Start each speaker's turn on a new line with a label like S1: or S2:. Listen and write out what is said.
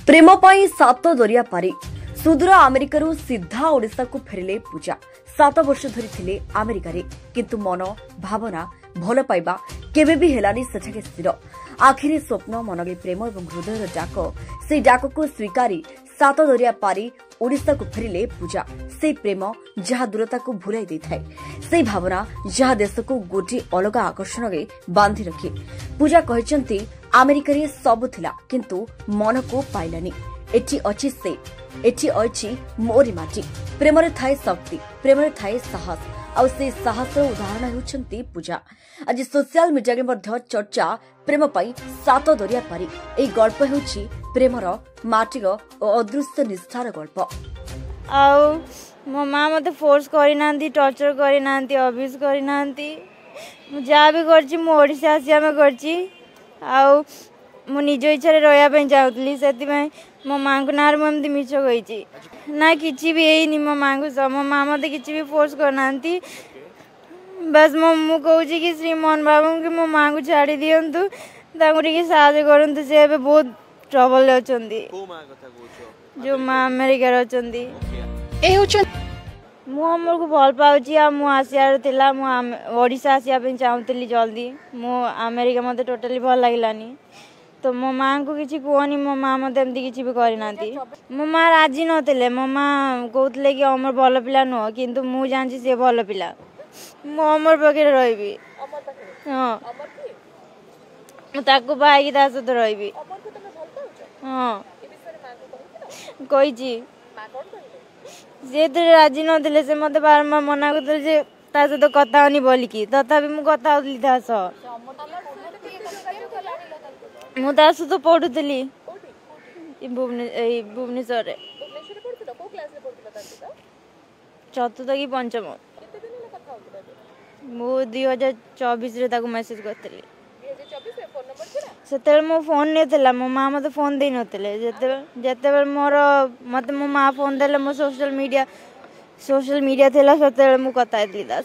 S1: प्रेम पाई सात दरिया पारी सुदूर अमेरिकार सीधा ओडिशा को फेरिले पूजा। 7 वर्ष धरी थिले अमेरिका रे, किंतु मन भावना भल पाइबा केबे भी हेलानी सेठाके स्थिर। आखिरी स्वप्न मनरे प्रेम और हृदय डाक से डाक को स्वीकारी 7 दरिया पारी ओडिशा को फेरिले पूजा। से प्रेम जहा दूरता को भुलाई दे थाए, से भावना जहा देश को गोटे अलग आकर्षण रे बांधि रखे। पूजा कहचंती अमेरिका रे सब थिला किंतु मन को पाइलानी। एठी अछि से, एठी अछि मोरी माटी। प्रेम रे थाए शक्ति, प्रेम रे थाए साहस, और से साहस उदाहरण हेउछंती पूजा। आज सोशल मीडिया रे मध्य चर्चा प्रेम पाई 7 दरिया पारी। एई गल्प हेउछि प्रेमर माटीर और अदृश्य निष्ठार गल्प।
S2: आउ मो माँ मते फोर्स करी नांती, टॉर्चर करी नांती, अब्यूज करी नांती। मु जा भी करछि मु ओडिसा आसिया में करछि। आउ मु निज इच्छा रे रहया पे चाहतली, सेति में मो माँ को नार मु एमती मिछ कहिछि ना। किछि भी एइनी मो माँ को सब, मो माँ मते किछि भी फोर्स कर नांती। बस मु कहूछि कि श्री मोहन बाबू के मो माँ को छाड़ी दियंतु, तांको टिके साहाय्य करंतु। से एबे बहुत ट्रबल ले अछंती। को माँ कथा कहछो? जो माँ अमेरिका रे अछंती।
S3: ए होछ
S2: मु हमर को भल पाउछि। आ मु आसिया थिला, मु ओडिसा आसिया पे चाहतली जल्दी। मु अमेरिका मते टोटली भल लागिलानी। तो मो माँ को किसी कहनी, मो माँ मत एमती किसी भी करी नांती। मो माँ राजी नथिले। मो माँ कहतले कि अमर भल पिला नुह, किंतु मु जानछि से भल पिला। मु अमर पाखे रहिबी। हां मु ताको बाई ता सहित रहिबी। हां कहिछि जे तो राजी नथिले। से मते बारंबार मना करथले जे ता सहित कथा होनी बोली की, तथापि मु कथा होतली ता सह। मु ता सहित पढुतली भुवनेश्वर रे। चतुर्थ कि पंचम। मु 2024 रे ताको मैसेज करथली। सेते मो फोन नै थला, मो माँ मते फोन दे नथिले। जेते मोर मते मो माँ फोन देले, मो सोशल मीडिया थला, सेते मु कथा हेतली ता।